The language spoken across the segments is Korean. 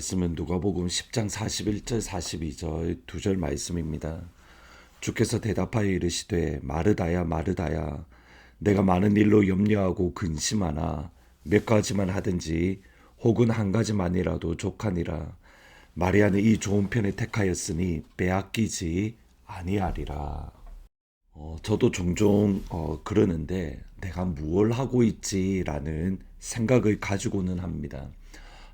말씀은 누가복음 10장 41절 42절 두 절 말씀입니다. 주께서 대답하여 이르시되 마르다야 마르다야 내가 많은 일로 염려하고 근심하나 몇 가지만 하든지 혹은 한 가지만이라도 족하니라. 마리아는 이 좋은 편을 택하였으니 빼앗기지 아니하리라. 저도 종종 그러는데 내가 무엇을 하고 있지라는 생각을 가지고는 합니다.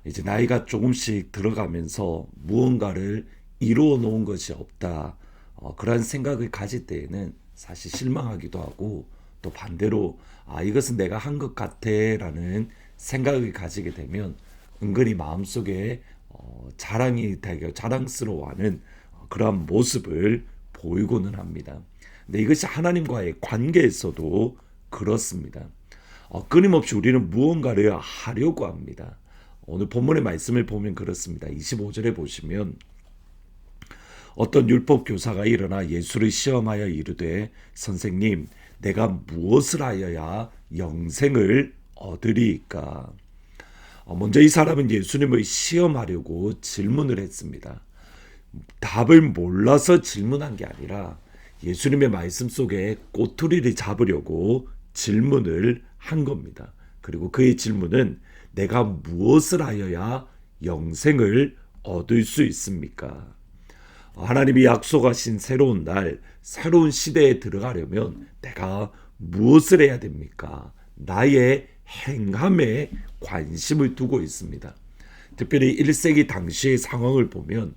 이제 나이가 조금씩 들어가면서 무언가를 이루어 놓은 것이 없다. 그러한 생각을 가질 때에는 사실 실망하기도 하고 또 반대로 이것은 내가 한 것 같아 라는 생각을 가지게 되면 은근히 마음속에 자랑이 되게 자랑스러워하는 그러한 모습을 보이고는 합니다. 근데 이것이 하나님과의 관계에서도 그렇습니다. 끊임없이 우리는 무언가를 하려고 합니다. 오늘 본문의 말씀을 보면 그렇습니다. 25절에 보시면 어떤 율법 교사가 일어나 예수를 시험하여 이르되 선생님 내가 무엇을 하여야 영생을 얻으리이까. 먼저 이 사람은 예수님을 시험하려고 질문을 했습니다. 답을 몰라서 질문한 게 아니라 예수님의 말씀 속에 꼬투리를 잡으려고 질문을 한 겁니다. 그리고 그의 질문은 내가 무엇을 하여야 영생을 얻을 수 있습니까? 하나님이 약속하신 새로운 날, 새로운 시대에 들어가려면 내가 무엇을 해야 됩니까? 나의 행함에 관심을 두고 있습니다. 특별히 1세기 당시의 상황을 보면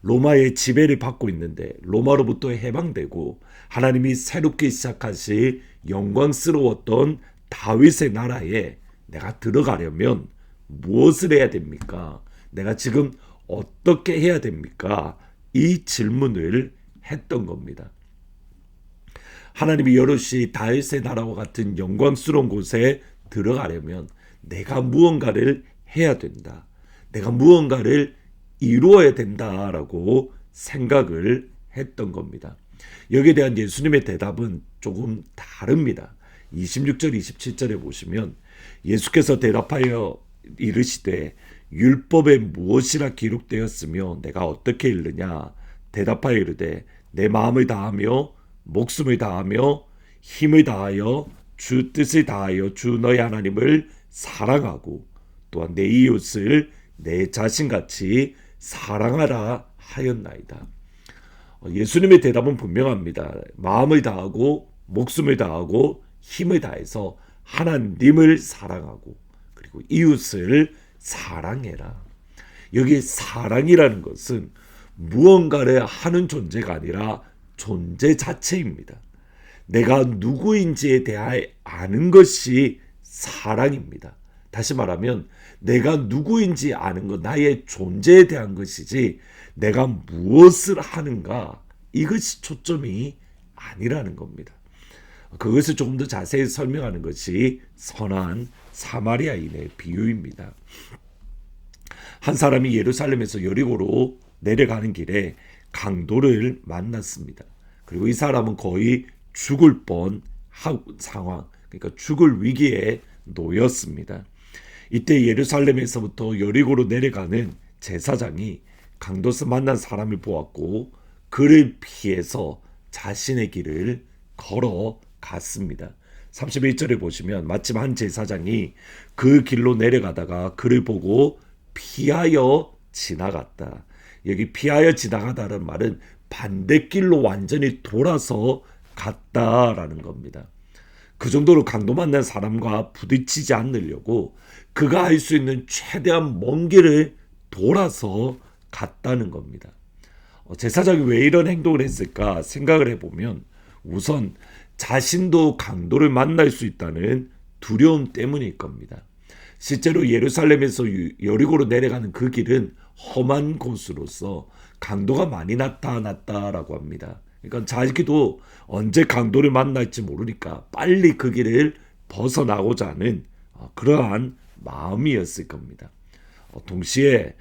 로마의 지배를 받고 있는데 로마로부터 해방되고 하나님이 새롭게 시작하실 영광스러웠던 다윗의 나라에 내가 들어가려면 무엇을 해야 됩니까? 내가 지금 어떻게 해야 됩니까? 이 질문을 했던 겁니다. 하나님이 여럿이 다윗의 나라와 같은 영광스러운 곳에 들어가려면 내가 무언가를 해야 된다. 내가 무언가를 이루어야 된다라고 생각을 했던 겁니다. 여기에 대한 예수님의 대답은 조금 다릅니다. 26절 27절에 보시면 예수께서 대답하여 이르시되 율법에 무엇이라 기록되었으며 내가 어떻게 읽느냐. 대답하여 이르되 내 마음을 다하며 목숨을 다하며 힘을 다하여 주 뜻을 다하여 주 너의 하나님을 사랑하고 또한 내 이웃을 내 자신같이 사랑하라 하였나이다. 예수님의 대답은 분명합니다. 마음을 다하고 목숨을 다하고 힘을 다해서 하나님을 사랑하고 그리고 이웃을 사랑해라. 여기 사랑이라는 것은 무언가를 하는 존재가 아니라 존재 자체입니다. 내가 누구인지에 대하여 아는 것이 사랑입니다. 다시 말하면 내가 누구인지 아는 것, 나의 존재에 대한 것이지 내가 무엇을 하는가 이것이 초점이 아니라는 겁니다. 그것을 조금 더 자세히 설명하는 것이 선한 사마리아인의 비유입니다. 한 사람이 예루살렘에서 여리고로 내려가는 길에 강도를 만났습니다. 그리고 이 사람은 거의 죽을 뻔한 상황, 그러니까 죽을 위기에 놓였습니다. 이때 예루살렘에서부터 여리고로 내려가는 제사장이 강도서 만난 사람을 보았고 그를 피해서 자신의 길을 걸어갔습니다. 31절에 보시면 마침 한 제사장이 그 길로 내려가다가 그를 보고 피하여 지나갔다. 여기 피하여 지나가다는 말은 반대길로 완전히 돌아서 갔다라는 겁니다. 그 정도로 강도 만난 사람과 부딪히지 않으려고 그가 할 수 있는 최대한 먼 길을 돌아서 갔다는 겁니다. 제사장이 왜 이런 행동을 했을까 생각을 해보면 우선 자신도 강도를 만날 수 있다는 두려움 때문일 겁니다. 실제로 예루살렘에서 여리고로 내려가는 그 길은 험한 곳으로서 강도가 많이 나타났다라고 합니다. 그러니까 자기도 언제 강도를 만날지 모르니까 빨리 그 길을 벗어나고자 하는 그러한 마음이었을 겁니다. 동시에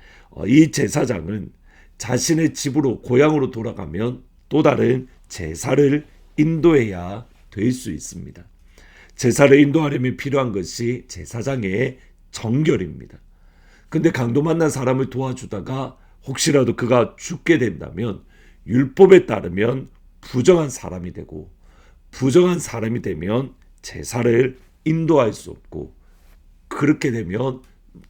이 제사장은 자신의 집으로 고향으로 돌아가면 또 다른 제사를 인도해야 될 수 있습니다. 제사를 인도하려면 필요한 것이 제사장의 정결입니다. 근데 강도 만난 사람을 도와주다가 혹시라도 그가 죽게 된다면 율법에 따르면 부정한 사람이 되고, 부정한 사람이 되면 제사를 인도할 수 없고, 그렇게 되면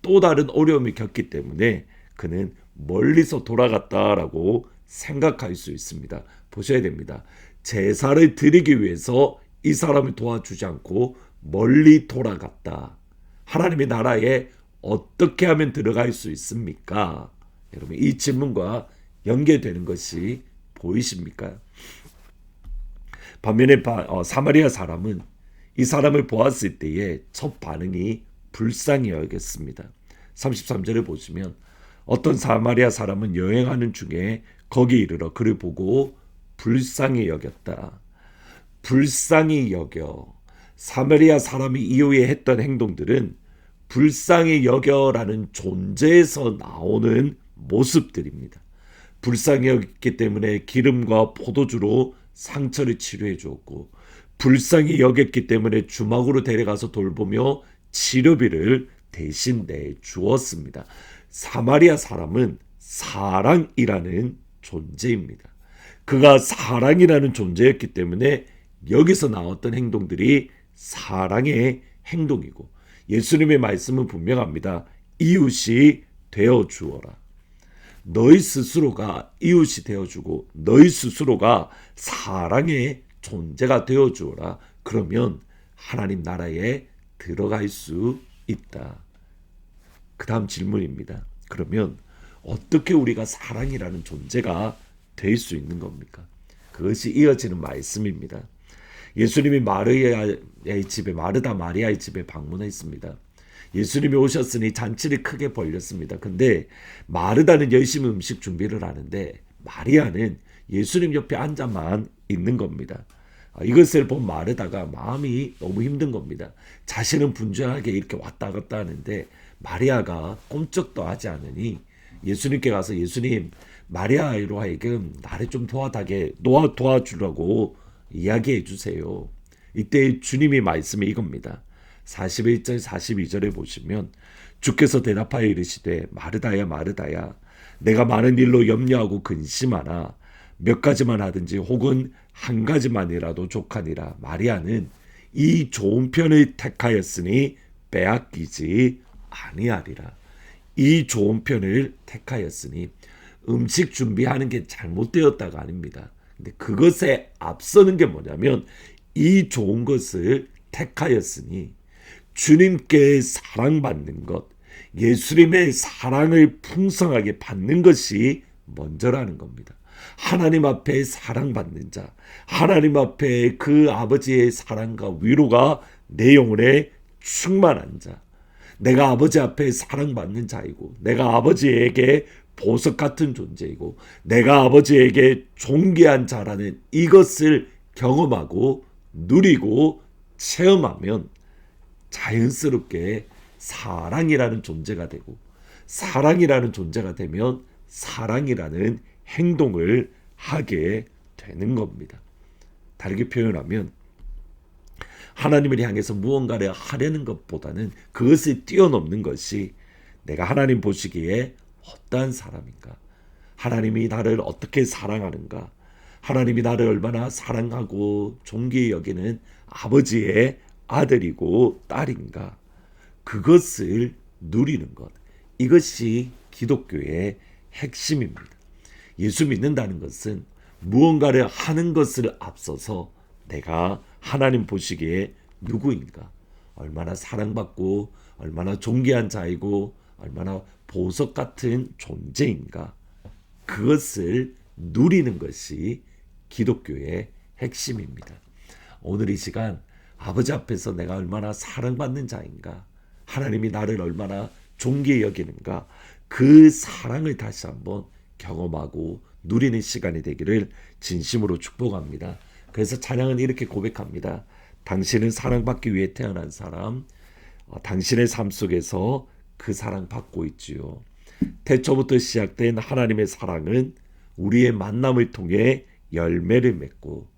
또 다른 어려움이 겪기 때문에 그는 멀리서 돌아갔다라고 생각할 수 있습니다. 보셔야 됩니다. 제사를 드리기 위해서 이 사람을 도와주지 않고 멀리 돌아갔다. 하나님의 나라에 어떻게 하면 들어갈 수 있습니까? 여러분, 이 질문과 연계되는 것이 보이십니까? 반면에 사마리아 사람은 이 사람을 보았을 때의 첫 반응이 불쌍히 여겼습니다. 33절을 보시면 어떤 사마리아 사람은 여행하는 중에 거기 이르러 그를 보고 불쌍히 여겼다. 불쌍히 여겨. 사마리아 사람이 이후에 했던 행동들은 불쌍히 여겨라는 존재에서 나오는 모습들입니다. 불쌍히 여겼기 때문에 기름과 포도주로 상처를 치료해 주었고, 불쌍히 여겼기 때문에 주막으로 데려가서 돌보며 치료비를 대신 내주었습니다. 사마리아 사람은 사랑이라는 존재입니다. 그가 사랑이라는 존재였기 때문에 여기서 나왔던 행동들이 사랑의 행동이고, 예수님의 말씀은 분명합니다. 이웃이 되어주어라. 너희 스스로가 이웃이 되어주고 너희 스스로가 사랑의 존재가 되어주어라. 그러면 하나님 나라에 들어갈 수 있다. 그 다음 질문입니다. 그러면 어떻게 우리가 사랑이라는 존재가 될 수 있는 겁니까? 그것이 이어지는 말씀입니다. 예수님이 마르다의 집에 방문했습니다. 예수님이 오셨으니 잔치를 크게 벌렸습니다. 근데 마르다는 열심히 음식 준비를 하는데 마리아는 예수님 옆에 앉아만 있는 겁니다. 이것을 본 마르다가 마음이 너무 힘든 겁니다. 자신은 분주하게 이렇게 왔다 갔다 하는데 마리아가 꼼짝도 하지 않으니 예수님께 가서 예수님, 마리아로 하여금 나를 좀 도와주라고 이야기해 주세요. 이때 주님이 말씀이 이겁니다. 41절 42절에 보시면 주께서 대답하여 이르시되 마르다야 마르다야 내가 많은 일로 염려하고 근심하나 몇 가지만 하든지 혹은 한 가지만이라도 족하니라. 마리아는 이 좋은 편을 택하였으니 빼앗기지 아니하리라. 이 좋은 편을 택하였으니 음식 준비하는 게 잘못되었다가 아닙니다. 근데 그것에 앞서는 게 뭐냐면 이 좋은 것을 택하였으니 주님께 사랑받는 것, 예수님의 사랑을 풍성하게 받는 것이 먼저라는 겁니다. 하나님 앞에 사랑받는 자, 하나님 앞에 그 아버지의 사랑과 위로가 내 영혼에 충만한 자, 내가 아버지 앞에 사랑받는 자이고 내가 아버지에게 보석 같은 존재이고 내가 아버지에게 존귀한 자라는 이것을 경험하고 누리고 체험하면 자연스럽게 사랑이라는 존재가 되고, 사랑이라는 존재가 되면 사랑이라는 행동을 하게 되는 겁니다. 다르게 표현하면 하나님을 향해서 무언가를 하려는 것보다는 그것을 뛰어넘는 것이 내가 하나님 보시기에 어떠한 사람인가, 하나님이 나를 어떻게 사랑하는가, 하나님이 나를 얼마나 사랑하고 존귀히 여기는 아버지의 아들이고 딸인가, 그것을 누리는 것, 이것이 기독교의 핵심입니다. 예수 믿는다는 것은 무언가를 하는 것을 앞서서 내가 하나님 보시기에 누구인가, 얼마나 사랑받고 얼마나 존귀한 자이고 얼마나 보석 같은 존재인가, 그것을 누리는 것이 기독교의 핵심입니다. 오늘 이 시간 아버지 앞에서 내가 얼마나 사랑받는 자인가, 하나님이 나를 얼마나 존귀히 여기는가, 그 사랑을 다시 한번 경험하고 누리는 시간이 되기를 진심으로 축복합니다. 그래서 찬양은 이렇게 고백합니다. 당신은 사랑받기 위해 태어난 사람, 당신의 삶 속에서 그 사랑 받고 있지요. 태초부터 시작된 하나님의 사랑은 우리의 만남을 통해 열매를 맺고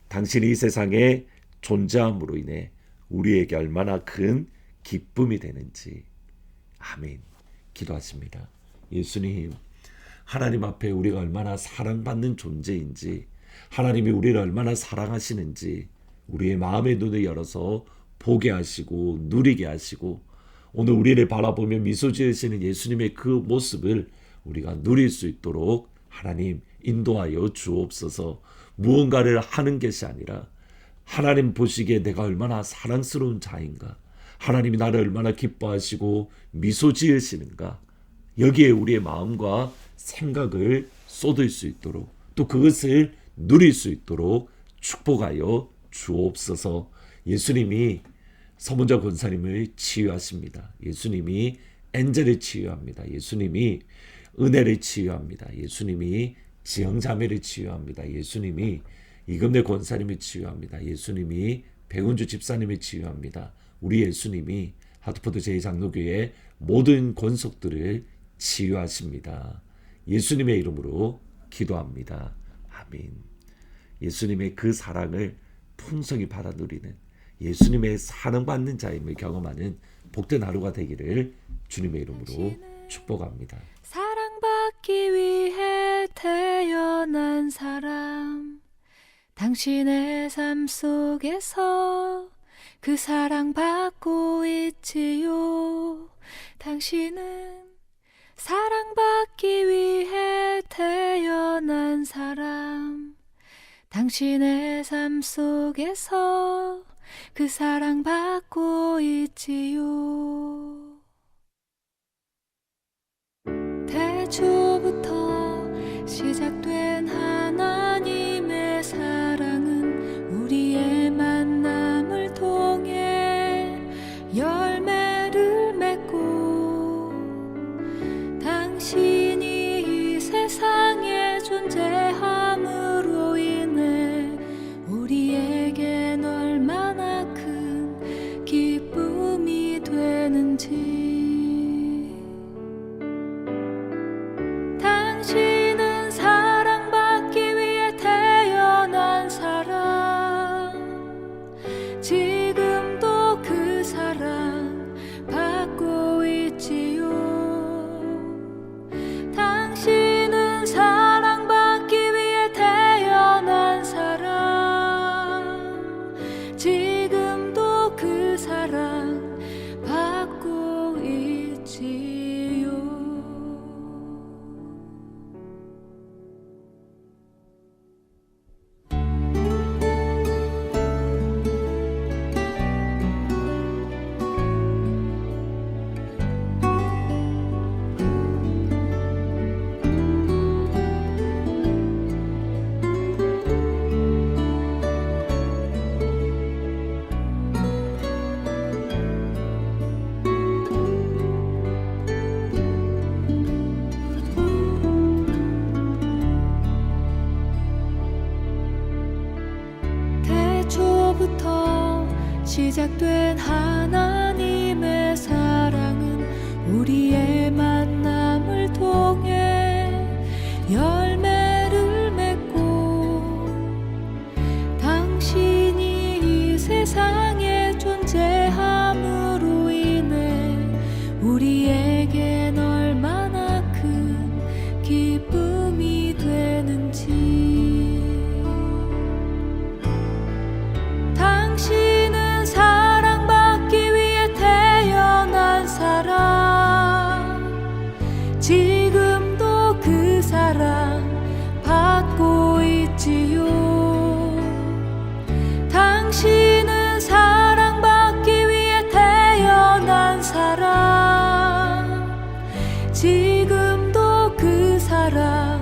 당신이 이 세상에 존재함으로 인해 우리에게 얼마나 큰 기쁨이 되는지. 아멘. 기도하십니다. 예수님, 하나님 앞에 우리가 얼마나 사랑받는 존재인지, 하나님이 우리를 얼마나 사랑하시는지 우리의 마음의 눈을 열어서 보게 하시고 누리게 하시고, 오늘 우리를 바라보며 미소 지으시는 예수님의 그 모습을 우리가 누릴 수 있도록 하나님 인도하여 주옵소서. 무언가를 하는 것이 아니라 하나님 보시기에 내가 얼마나 사랑스러운 자인가, 하나님이 나를 얼마나 기뻐하시고 미소 지으시는가, 여기에 우리의 마음과 생각을 쏟을 수 있도록, 또 그것을 누릴 수 있도록 축복하여 주옵소서. 예수님이 서문자 권사님을 치유하십니다. 예수님이 엔젤을 치유합니다. 예수님이 은혜를 치유합니다. 예수님이 지영자매를 치유합니다. 예수님이 이금래 권사님을 치유합니다. 예수님이 백운주 집사님을 치유합니다. 우리 예수님이 하트포드 제2장로교회 모든 권속들을 치유하십니다. 예수님의 이름으로 기도합니다. 아멘. 예수님의 그 사랑을 풍성히 받아 누리는, 예수님의 사랑받는 자임을 경험하는 복된 하루가 되기를 주님의 이름으로 축복합니다. 사랑받기 위해 태어난 사람, 당신의 삶 속에서 그 사랑받고 있지요. 당신은 사랑받기 위해 태어난 사람, 당신의 삶 속에서 그 사랑받고 있지요. 태초부터 시작된 하나님의 사랑은 우리의 만남을 통해 열매를 맺고, 당신이 이 세상에 존재함으로 인해 우리에겐 얼마나 큰 기쁨이 되는지. 당신은 사랑받기 위해 태어난 사람, 지금도 그 사랑 받고 있지요. 당신은 사랑받기 위해 태어난 사람, 지금도 그 사랑 받고 있지요. 태초부터 시작된 하나님의 사랑은 우리의 만남을 통해 열매를 맺고, 당신이 이 세상에 존재함으로 인해 우리에겐 얼마나 큰 기쁨이 되는지. 당신은 사랑받기 위해 태어난 사람, 지금도 그 사랑 받고 있지요. 당신은 사랑받기 위해 태어난 사람, 지금도 그 사랑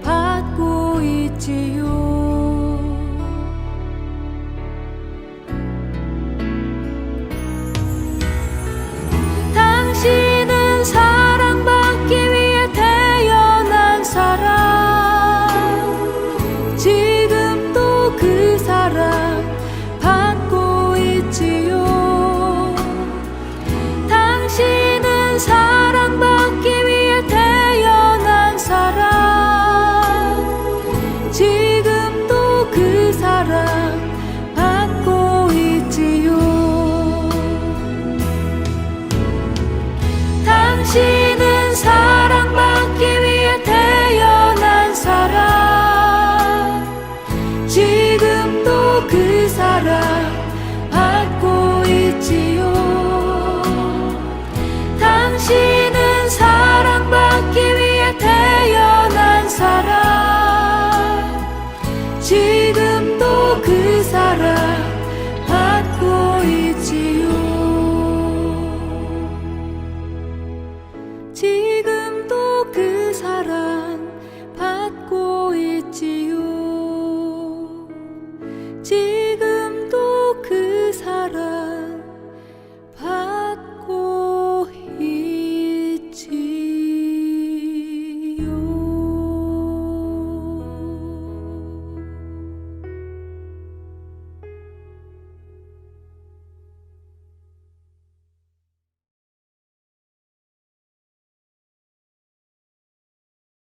받고 있지요. 당신은 사랑받기 위해 태어난 사람, 지금도 그 사랑 받고 있지요. 당신은 사랑받기 위해 태어난 사람, 지금도 그 사랑 받고 있지요. 당신은 지금도 그 사랑